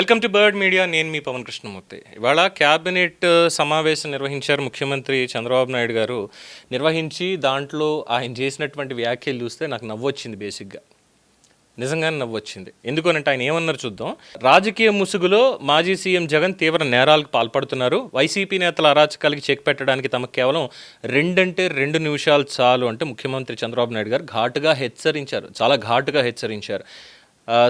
Welcome to bird media. నేను మీ పవన్ కృష్ణమూర్తి. ఇవాళ cabinet సమావేశం నిర్వహించారు ముఖ్యమంత్రి చంద్రబాబు నాయుడు గారు. నిర్వహించి దాంట్లో ఆయన చేసినటువంటి వ్యాఖ్యలు చూస్తే నాకు నవ్వొచ్చింది. బేసిక్గా నిజంగానే నవ్వొచ్చింది. ఎందుకనంటే ఆయన ఏమన్నారు చూద్దాం. రాజకీయ ముసుగులో మాజీ సీఎం జగన్ తీవ్ర నేరాలకు పాల్పడుతున్నారు. వైసీపీ నేతల అరాచకాలకి చెక్ పెట్టడానికి తమకు కేవలం 2 నిమిషాలు చాలు అంటే ముఖ్యమంత్రి చంద్రబాబు నాయుడు గారు ఘాటుగా హెచ్చరించారు. చాలా ఘాటుగా హెచ్చరించారు.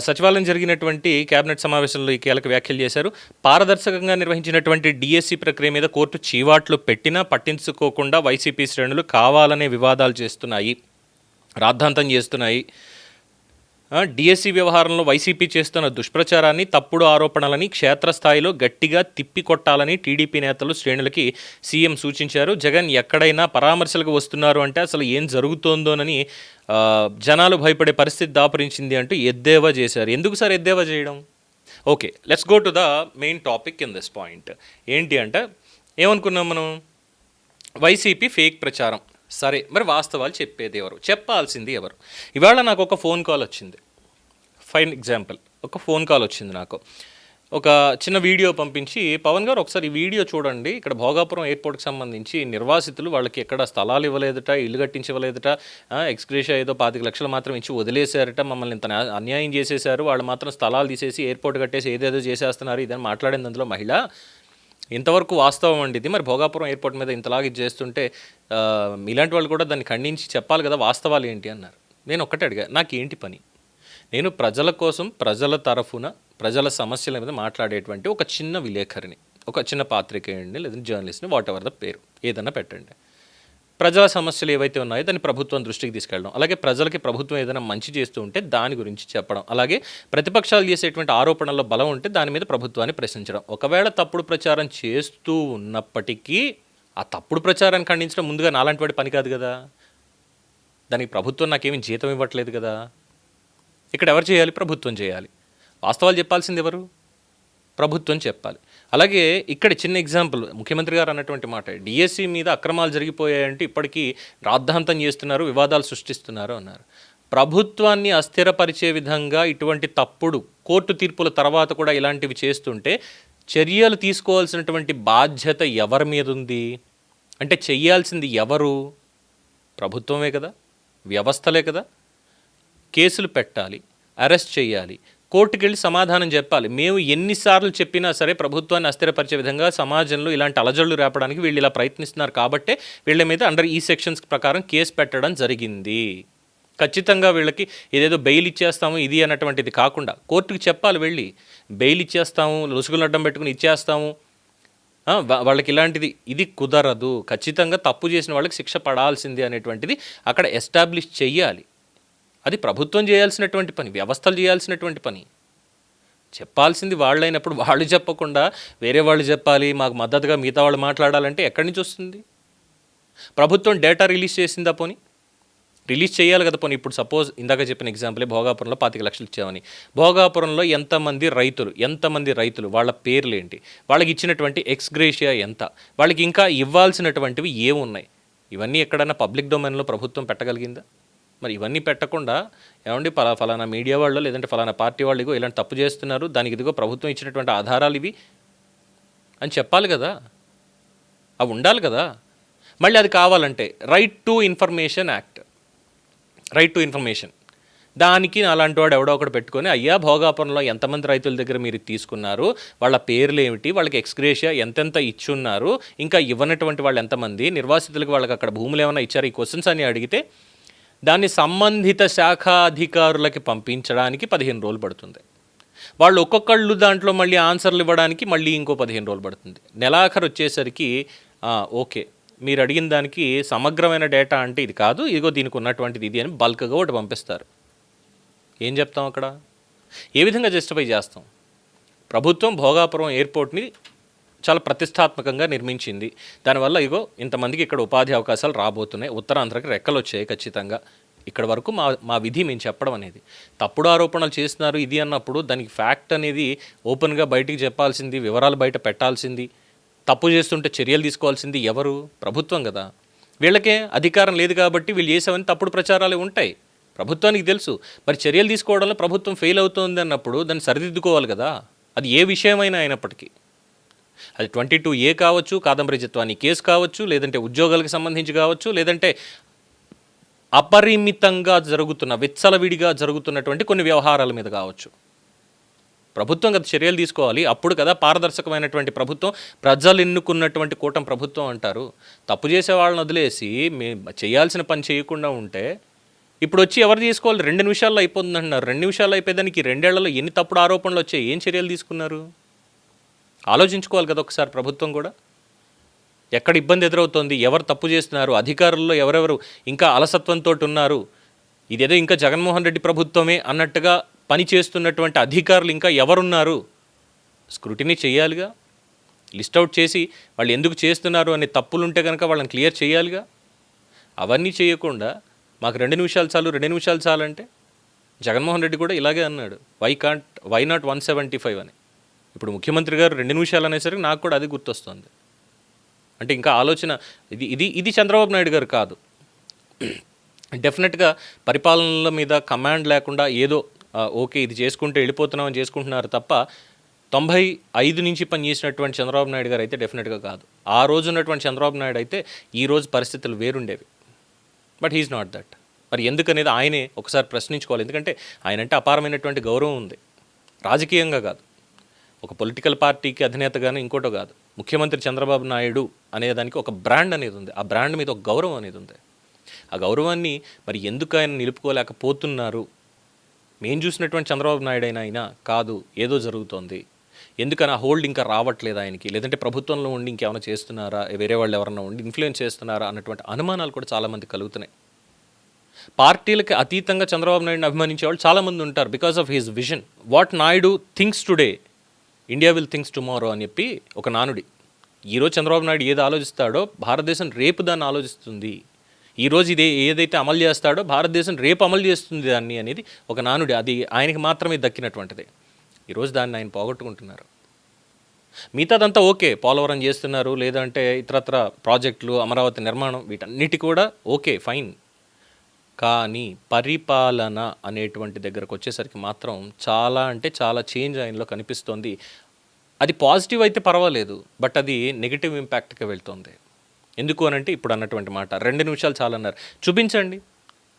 సచివాలయం జరిగినటువంటి కేబినెట్ సమావేశంలో ఈ కీలక వ్యాఖ్యలు చేశారు. పారదర్శకంగా నిర్వహించినటువంటి డిఎస్సి ప్రక్రియ మీద కోర్టు చీవాట్లు పెట్టినా పట్టించుకోకుండా వైసీపీ శ్రేణులు కావాలనే వివాదాలు చేస్తున్నాయి, రాద్ధాంతం చేస్తున్నాయి. డిఎస్సి వ్యవహారంలో వైసీపీ చేస్తున్న దుష్ప్రచారాన్ని, తప్పుడు ఆరోపణలని క్షేత్రస్థాయిలో గట్టిగా తిప్పికొట్టాలని టీడీపీ నేతలు శ్రేణులకి సీఎం సూచించారు. జగన్ ఎక్కడైనా పరామర్శలకు వస్తున్నారు అంటే అసలు ఏం జరుగుతోందోనని జనాలు భయపడే పరిస్థితి దాపురించింది అంటూ ఎద్దేవా చేశారు. ఎందుకు సార్ ఎద్దేవా చేయడం? Okay, let's go to the main topic in this point. ఏంటి అంటే ఏమనుకున్నాం మనం? వైసీపీ ఫేక్ ప్రచారం. సరే, మరి వాస్తవాలు చెప్పేది ఎవరు, చెప్పాల్సింది ఎవరు? ఇవాళ నాకు ఒక ఫోన్ కాల్ వచ్చింది. ఫైన్ ఎగ్జాంపుల్, ఒక ఫోన్ కాల్ వచ్చింది నాకు. ఒక చిన్న వీడియో పంపించి, పవన్ గారు ఒకసారి ఈ వీడియో చూడండి, ఇక్కడ భోగాపురం ఎయిర్పోర్ట్కి సంబంధించి నిర్వాసితులు వాళ్ళకి ఎక్కడ స్థలాలు ఇవ్వలేదుట, ఇల్లు కట్టించవలేదుట, ఎక్స్గ్రేషియా ఏదో 25 లక్షలు మాత్రం ఇచ్చి వదిలేశారట, మమ్మల్ని ఇంత అన్యాయం చేసేశారు, వాళ్ళు మాత్రం స్థలాలు తీసేసి ఎయిర్పోర్ట్ కట్టేసి ఏదేదో చేసేస్తున్నారు, ఇదని మాట్లాడింది అందులో మహిళ. ఇంతవరకు వాస్తవం అండి ఇది. మరి భోగాపురం ఎయిర్పోర్ట్ మీద ఇంతలాగా ఇది చేస్తుంటే ఇలాంటి వాళ్ళు కూడా దాన్ని ఖండించి చెప్పాలి కదా, వాస్తవాలు ఏంటి అన్నారు. నేను ఒక్కటే అడిగా, నాకేంటి పని? నేను ప్రజల కోసం, ప్రజల తరఫున, ప్రజల సమస్యల మీద మాట్లాడేటువంటి ఒక చిన్న విలేకరిని, ఒక చిన్న పాత్రికేయుడిని, లేదంటే జర్నలిస్ట్ని, వాట్ ఎవర్ ద పేరు ఏదన్నా పెట్టండి. ప్రజల సమస్యలు ఏవైతే ఉన్నాయో దాన్ని ప్రభుత్వం దృష్టికి తీసుకెళ్ళడం, అలాగే ప్రజలకి ప్రభుత్వం ఏదైనా మంచి చేస్తూ ఉంటే దాని గురించి చెప్పడం, అలాగే ప్రతిపక్షాలు చేసేటువంటి ఆరోపణల్లో బలం ఉంటే దాని మీద ప్రభుత్వాన్ని ప్రశ్నించడం. ఒకవేళ తప్పుడు ప్రచారం చేస్తూ ఉన్నప్పటికీ ఆ తప్పుడు ప్రచారాన్ని ఖండించడం ముందుగా నాలాంటి వాడి పని కాదు కదా. దానికి ప్రభుత్వం నాకేమీ జీతం ఇవ్వట్లేదు కదా. ఇక్కడ ఎవరు చేయాలి? ప్రభుత్వం చేయాలి. వాస్తవాలు చెప్పాల్సింది ఎవరు? ప్రభుత్వం చెప్పాలి. అలాగే ఇక్కడ చిన్న ఎగ్జాంపుల్, ముఖ్యమంత్రి గారు అన్నటువంటి మాట, డిఎస్సి మీద అక్రమాలు జరిగిపోయాయంటే ఇప్పటికీ రాద్ధాంతం చేస్తున్నారు, వివాదాలు సృష్టిస్తున్నారు అన్నారు. ప్రభుత్వాన్ని అస్థిరపరిచే విధంగా ఇటువంటి తప్పుడు కోర్టు తీర్పుల తర్వాత కూడా ఇలాంటివి చేస్తుంటే చర్యలు తీసుకోవాల్సినటువంటి బాధ్యత ఎవరి మీద ఉంది? అంటే చెయ్యాల్సింది ఎవరు? ప్రభుత్వమే కదా, వ్యవస్థలే కదా. కేసులు పెట్టాలి, అరెస్ట్ చేయాలి, కోర్టుకు వెళ్ళి సమాధానం చెప్పాలి. మేము ఎన్నిసార్లు చెప్పినా సరే ప్రభుత్వాన్ని అస్థిరపరిచే విధంగా సమాజంలో ఇలాంటి అలజడులు రేపడానికి వీళ్ళు ఇలా ప్రయత్నిస్తున్నారు కాబట్టే వీళ్ళ మీద అండర్ ఈ సెక్షన్స్ ప్రకారం కేసు పెట్టడం జరిగింది. ఖచ్చితంగా వీళ్ళకి ఏదేదో బెయిల్ ఇచ్చేస్తాము ఇది అన్నటువంటిది కాకుండా కోర్టుకు చెప్పాలి, వెళ్ళి బెయిల్ ఇచ్చేస్తాము, లొసుగులు అడ్డం పెట్టుకుని ఇచ్చేస్తాము, వాళ్ళకి ఇలాంటిది ఇది కుదరదు, ఖచ్చితంగా తప్పు చేసిన వాళ్ళకి శిక్ష పడాల్సింది అనేటువంటిది అక్కడ ఎస్టాబ్లిష్ చెయ్యాలి. అది ప్రభుత్వం చేయాల్సినటువంటి పని, వ్యవస్థలు చేయాల్సినటువంటి పని. చెప్పాల్సింది వాళ్ళైనప్పుడు వాళ్ళు చెప్పకుండా వేరే వాళ్ళు చెప్పాలి, మాకు మద్దతుగా మిగతా వాళ్ళు మాట్లాడాలంటే ఎక్కడి నుంచి వస్తుంది? ప్రభుత్వం డేటా రిలీజ్ చేసిందా? పోనీ రిలీజ్ చేయాలి కదా. పోనీ ఇప్పుడు సపోజ్ ఇందాక చెప్పిన ఎగ్జాంపులే, భోగాపురంలో 25 లక్షలు ఇచ్చామని. భోగాపురంలో ఎంతమంది రైతులు, వాళ్ళ పేర్లు ఏంటి, వాళ్ళకి ఇచ్చినటువంటి ఎక్స్గ్రేషియా ఎంత, వాళ్ళకి ఇంకా ఇవ్వాల్సినటువంటివి ఏమున్నాయి, ఇవన్నీ ఎక్కడన్నా పబ్లిక్ డొమైన్లో ప్రభుత్వం పెట్టగలిగిందా? మరి ఇవన్నీ పెట్టకుండా ఏమండి ఫలానా మీడియా వాళ్ళు లేదంటే ఫలానా పార్టీ వాళ్ళు ఇగో ఇలాంటి తప్పు చేస్తున్నారు, దానికి ఇదిగో ప్రభుత్వం ఇచ్చినటువంటి ఆధారాలు ఇవి అని చెప్పాలి కదా, అవి ఉండాలి కదా. మళ్ళీ అది కావాలంటే right to information act, right to information, దానికి అలాంటి వాడు ఎవడో ఒకటి పెట్టుకొని, అయ్యా భోగాపురంలో ఎంతమంది రైతుల దగ్గర మీరు తీసుకున్నారు, వాళ్ళ పేర్లు ఏమిటి, వాళ్ళకి ఎక్స్గ్రేషియా ఎంతెంత ఇచ్చున్నారు, ఇంకా ఇవ్వనటువంటి వాళ్ళు ఎంతమంది, నిర్వాసితులకు వాళ్ళకి అక్కడ భూములు ఏమైనా ఇచ్చారు, ఈ క్వశ్చన్స్ అని అడిగితే దాన్ని సంబంధిత శాఖాధికారులకి పంపించడానికి 15 రోజులు పడుతుంది. వాళ్ళు ఒక్కొక్కళ్ళు దాంట్లో మళ్ళీ ఆన్సర్లు ఇవ్వడానికి మళ్ళీ ఇంకో 15 రోజులు పడుతుంది. నెలాఖరు వచ్చేసరికి ఓకే మీరు అడిగిన దానికి సమగ్రమైన డేటా అంటే ఇది కాదు, ఇదిగో దీనికి ఉన్నటువంటిది ఇది అని బల్క్గా ఒకటి పంపిస్తారు. ఏం చెప్తాం అక్కడ? ఏ విధంగా జస్టిఫై చేస్తాం? ప్రభుత్వం భోగాపురం ఎయిర్పోర్ట్ని చాలా ప్రతిష్టాత్మకంగా నిర్మించింది, దానివల్ల ఇగో ఇంతమందికి ఇక్కడ ఉపాధి అవకాశాలు రాబోతున్నాయి, ఉత్తరాంధ్రకి రెక్కలు వచ్చాయి ఖచ్చితంగా, ఇక్కడ వరకు మా విధి మేము చెప్పడం అనేది. తప్పుడు ఆరోపణలు చేస్తున్నారు ఇది అన్నప్పుడు దానికి ఫ్యాక్ట్ అనేది ఓపెన్గా బయటికి చెప్పాల్సింది, వివరాలు బయట పెట్టాల్సింది, తప్పు చేస్తుంటే చర్యలు తీసుకోవాల్సింది ఎవరు? ప్రభుత్వం కదా. వీళ్ళకే అధికారం లేదు కాబట్టి వీళ్ళు చేసేవన్నీ తప్పుడు ప్రచారాలు ఉంటాయి, ప్రభుత్వానికి తెలుసు. మరి చర్యలు తీసుకోవడంలో ప్రభుత్వం ఫెయిల్ అవుతుంది అన్నప్పుడు దాన్ని సరిదిద్దుకోవాలి కదా. అది ఏ విషయమైనా అయినప్పటికీ. అది 22A కావచ్చు, కాదంబరి జత్వాని కేసు కావచ్చు, లేదంటే ఉద్యోగాలకు సంబంధించి కావచ్చు, లేదంటే అపరిమితంగా జరుగుతున్న విచ్చలవిడిగా జరుగుతున్నటువంటి కొన్ని వ్యవహారాల మీద కావచ్చు. ప్రభుత్వం కదా చర్యలు తీసుకోవాలి. అప్పుడు కదా పారదర్శకమైనటువంటి ప్రభుత్వం, ప్రజలు ఎన్నుకున్నటువంటి కూటమి ప్రభుత్వం అంటారు. తప్పు చేసే వాళ్ళని వదిలేసి చేయాల్సిన పని చేయకుండా ఉంటే ఇప్పుడు వచ్చి ఎవరు తీసుకోవాలి? 2 నిమిషాల్లో అయిపోతుంది అంటున్నారు. 2 నిమిషాల్లో అయిపోయేదానికి 2 ఏళ్లలో ఎన్ని తప్పుడు ఆరోపణలు వచ్చాయి? ఏం చర్యలు తీసుకున్నారు? ఆలోచించుకోవాలి కదా ఒకసారి ప్రభుత్వం కూడా. ఎక్కడ ఇబ్బంది ఎదురవుతోంది, ఎవరు తప్పు చేస్తున్నారు, అధికారుల్లో ఎవరెవరు ఇంకా అలసత్వంతో ఉన్నారు, ఇదేదో ఇంకా జగన్మోహన్ రెడ్డి ప్రభుత్వమే అన్నట్టుగా పని చేస్తున్నటువంటి అధికారులు ఇంకా ఎవరున్నారు, స్క్రూటినీ చేయాలిగా. లిస్ట్ అవుట్ చేసి వాళ్ళు ఎందుకు చేస్తున్నారు అనే తప్పులుంటే కనుక వాళ్ళని క్లియర్ చేయాలిగా. అవన్నీ చేయకుండా మాకు 2 నిమిషాలు చాలు, 2 నిమిషాలు చాలు అంటే జగన్మోహన్ రెడ్డి కూడా ఇలాగే అన్నాడు. వై నాట్ 175 అని. ఇప్పుడు ముఖ్యమంత్రి గారు 2 నిమిషాలు అనేసరికి నాకు కూడా అది గుర్తొస్తుంది. అంటే ఇంకా ఆలోచన ఇది ఇది ఇది చంద్రబాబు నాయుడు గారు కాదు. డెఫినెట్గా పరిపాలనల మీద కమాండ్ లేకుండా ఏదో ఓకే ఇది చేసుకుంటే వెళ్ళిపోతున్నామని చేసుకుంటున్నారు తప్ప 95 నుంచి పనిచేసినటువంటి చంద్రబాబు నాయుడు గారు అయితే డెఫినెట్గా కాదు. ఆ రోజు ఉన్నటువంటి చంద్రబాబు నాయుడు అయితే ఈ రోజు పరిస్థితులు వేరుండేవి. But he's not that. మరి ఎందుకనేది ఆయనే ఒకసారి ప్రశ్నించుకోవాలి. ఎందుకంటే ఆయన అంటే అపారమైనటువంటి గౌరవం ఉంది, రాజకీయంగా కాదు, ఒక పొలిటికల్ పార్టీకి అధినేతగానే ఇంకోటో కాదు. ముఖ్యమంత్రి చంద్రబాబు నాయుడు అనేదానికి ఒక బ్రాండ్ అనేది ఉంది, ఆ బ్రాండ్ మీద ఒక గౌరవం అనేది ఉంది. ఆ గౌరవాన్ని మరి ఎందుకు ఆయన నిలుపుకోలేకపోతున్నారు? మేము చూసినటువంటి చంద్రబాబు నాయుడు అయినా కాదు, ఏదో జరుగుతోంది, ఎందుకని ఆ హోల్డ్ ఇంకా రావట్లేదు ఆయనకి, లేదంటే ప్రభుత్వంలో ఉండి ఇంకేమైనా చేస్తున్నారా, వేరే వాళ్ళు ఎవరన్నా ఉండి ఇన్ఫ్లుయెన్స్ చేస్తున్నారా అన్నటువంటి అనుమానాలు కూడా చాలామంది కలుగుతున్నాయి. పార్టీలకి అతీతంగా చంద్రబాబు నాయుడుని అభిమానించే వాళ్ళు చాలామంది ఉంటారు because of his vision. What Naidu thinks today India will thinks tomorrow అని చెప్పి ఒక నానుడి. ఈరోజు చంద్రబాబు నాయుడు ఏది ఆలోచిస్తాడో భారతదేశం రేపు దాన్ని ఆలోచిస్తుంది. ఈరోజు ఏదైతే అమలు చేస్తాడో భారతదేశం రేపు అమలు చేస్తుంది దాన్ని అనేది ఒక నానుడి. అది ఆయనకి మాత్రమే దక్కినటువంటిది. ఈరోజు దాన్ని ఆయన పోగొట్టుకుంటున్నారు. మిగతాదంతా ఓకే, పోలవరం చేస్తున్నారు, లేదంటే ఇతరత్ర ప్రాజెక్టులు, అమరావతి నిర్మాణం, వీటన్నిటి కూడా ఓకే ఫైన్. కానీ పరిపాలన అనేటువంటి దగ్గరకు వచ్చేసరికి మాత్రం చాలా అంటే చాలా చేంజ్ ఆయనలో కనిపిస్తోంది. అది పాజిటివ్ అయితే పర్వాలేదు, బట్ అది నెగిటివ్ ఇంపాక్ట్కి వెళ్తుంది. ఎందుకు అనంటే ఇప్పుడు అన్నటువంటి మాట 2 నిమిషాలు చాలన్నారు. చూపించండి.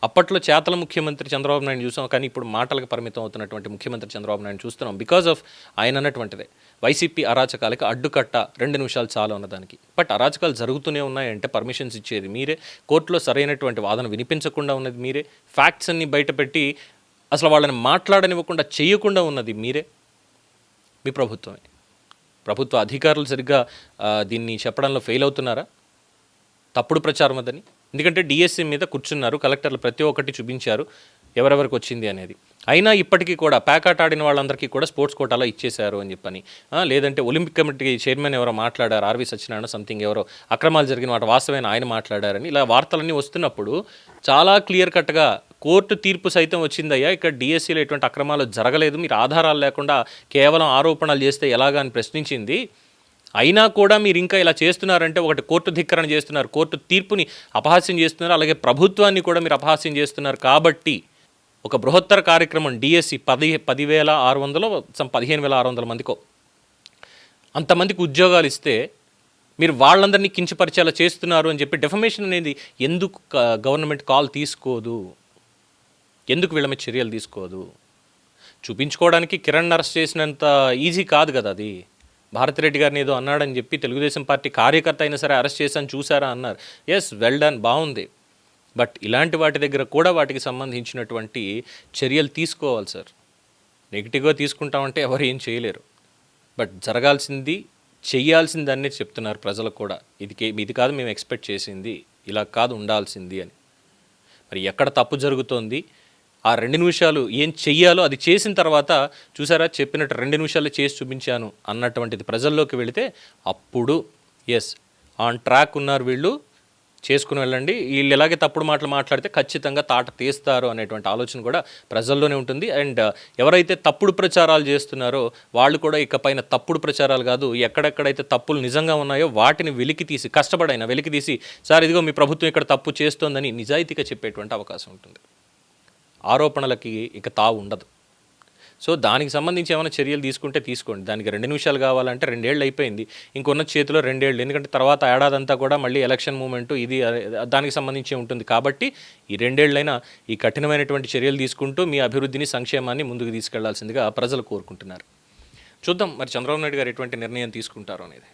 అప్పట్లో చేతల ముఖ్యమంత్రి చంద్రబాబు నాయుడు చూసాం, కానీ ఇప్పుడు మాటలకు పరిమితం అవుతున్నటువంటి ముఖ్యమంత్రి చంద్రబాబు నాయుడు చూస్తున్నాం. బికాజ్ ఆఫ్ ఆయన అన్నటువంటిదే వైసీపీ అరాచకాలకి అడ్డుకట్ట 2 నిమిషాలు చాలు అన్నదానికి. బట్ అరాచకాలు జరుగుతూనే ఉన్నాయంటే పర్మిషన్స్ ఇచ్చేది మీరే, కోర్టులో సరైనటువంటి వాదన వినిపించకుండా ఉన్నది మీరే, ఫ్యాక్ట్స్ అన్ని బయటపెట్టి అసలు వాళ్ళని మాట్లాడనివ్వకుండా చేయకుండా ఉన్నది మీరే, మీ ప్రభుత్వమే. ప్రభుత్వ అధికారులు సరిగ్గా దీన్ని చెప్పడంలో ఫెయిల్ అవుతున్నారా? తప్పుడు ప్రచారం అదని. ఎందుకంటే డిఎస్సి మీద కూర్చున్నారు, కలెక్టర్లు ప్రతి ఒక్కటి చూపించారు ఎవరెవరికి వచ్చింది అనేది. అయినా ఇప్పటికీ కూడా ప్యాకాట్ ఆడిన వాళ్ళందరికీ కూడా స్పోర్ట్స్ కోటాలో ఇచ్చేశారు అని చెప్పని, లేదంటే ఒలింపిక్ కమిటీ చైర్మన్ ఎవరో మాట్లాడారు, ఆర్వి సత్యనారాయణ సంథింగ్ ఎవరో అక్రమాలు జరిగిన మాట వాస్తవమైన ఆయన మాట్లాడారని ఇలా వార్తలన్నీ వస్తున్నప్పుడు చాలా క్లియర్ కట్గా కోర్టు తీర్పు సైతం వచ్చిందయ్యా, ఇక్కడ డిఎస్సిలో ఎటువంటి అక్రమాలు జరగలేదు, మీరు ఆధారాలు లేకుండా కేవలం ఆరోపణలు చేస్తే ఎలాగా అని ప్రశ్నించింది. అయినా కూడా మీరు ఇంకా ఇలా చేస్తున్నారంటే ఒకటి కోర్టు ధిక్కరణ చేస్తున్నారు, కోర్టు తీర్పుని అపహాస్యం చేస్తున్నారు, అలాగే ప్రభుత్వాన్ని కూడా మీరు అపహాస్యం చేస్తున్నారు. కాబట్టి ఒక బృహత్తర కార్యక్రమం డిఎస్సి 10,600 15,600 మందికో అంతమందికి ఉద్యోగాలు ఇస్తే మీరు వాళ్ళందరినీ కించపరిచేలా చేస్తున్నారు అని చెప్పి డెఫమేషన్ అనేది ఎందుకు గవర్నమెంట్ కాల్ తీసుకోదు? ఎందుకు వీళ్ళ మీద చర్యలు తీసుకోదు? చూపించుకోవడానికి కిరణ్ అరెస్ట్ చేసినంత ఈజీ కాదు కదా అది. భారతిరెడ్డి గారిని ఏదో అన్నాడని చెప్పి తెలుగుదేశం పార్టీ కార్యకర్త అయినా సరే అరెస్ట్ చేశాను చూసారా అన్నారు. ఎస్, వెల్ డన్, బాగుంది. బట్ ఇలాంటి వాటి దగ్గర కూడా వాటికి సంబంధించినటువంటి చర్యలు తీసుకోవాలి సార్. నెగిటివ్గా తీసుకుంటామంటే ఎవరు ఏం చేయలేరు. బట్ జరగాల్సింది చెయ్యాల్సింది అనే చెప్తున్నారు ప్రజలకు కూడా. ఇది కాదు మేము ఎక్స్పెక్ట్ చేసింది, ఇలా కాదు ఉండాల్సింది అని. మరి ఎక్కడ తప్పు జరుగుతోంది? ఆ 2 నిమిషాలు ఏం చెయ్యాలో అది చేసిన తర్వాత చూసారా, చెప్పినట్టు 2 నిమిషాలు చేసి చూపించాను అన్నటువంటిది ప్రజల్లోకి వెళితే అప్పుడు ఎస్ ఆన్ ట్రాక్ ఉన్నారు వీళ్ళు, చేసుకుని వెళ్ళండి, వీళ్ళు ఎలాగే తప్పుడు మాటలు మాట్లాడితే ఖచ్చితంగా తాట తీస్తారు అనేటువంటి ఆలోచన కూడా ప్రజల్లోనే ఉంటుంది. అండ్ ఎవరైతే తప్పుడు ప్రచారాలు చేస్తున్నారో వాళ్ళు కూడా ఇకపైన తప్పుడు ప్రచారాలు కాదు, ఎక్కడెక్కడైతే తప్పులు నిజంగా ఉన్నాయో వాటిని వెలికితీసి కష్టపడైనా వెలికితీసి సార్ ఇదిగో మీ ప్రభుత్వం ఇక్కడ తప్పు చేస్తోందని నిజాయితీగా చెప్పేటువంటి అవకాశం ఉంటుంది. ఆరోపణలకి ఇక తావు ఉండదు. సో దానికి సంబంధించి ఏమైనా చర్యలు తీసుకుంటే తీసుకోండి. దానికి 2 నిమిషాలు కావాలంటే 2 ఏళ్ళు అయిపోయింది, ఇంకొన్న చేతిలో 2 ఏళ్ళు. ఎందుకంటే తర్వాత ఏడాదంతా కూడా మళ్ళీ ఎలక్షన్ మూమెంట్ ఇది దానికి సంబంధించి ఉంటుంది. కాబట్టి ఈ 2 ఏళ్ళైనా ఈ కఠినమైనటువంటి చర్యలు తీసుకుంటూ మీ అభివృద్ధిని, సంక్షేమాన్ని ముందుకు తీసుకెళ్లాల్సిందిగా ప్రజలు కోరుకుంటున్నారు. చూద్దాం మరి చంద్రబాబు నాయుడు గారు ఎటువంటి నిర్ణయం తీసుకుంటారో అనేది.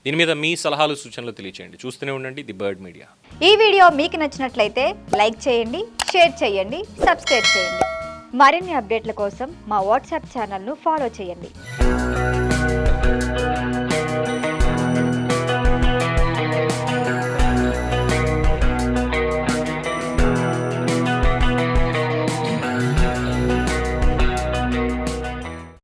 దీని మీద మీ సలహాలు, సూచనలు తెలియచేయండి. చూస్తూనే ఉండండి ది బర్డ్ మీడియా. ఈ వీడియో మీకు నచ్చినట్లయితే లైక్ చేయండి, షేర్ చేయండి, సబ్స్క్రైబ్ చేయండి. మరిన్ని అప్డేట్ల కోసం మా వాట్సాప్ ఛానల్ను ఫాలో చేయండి.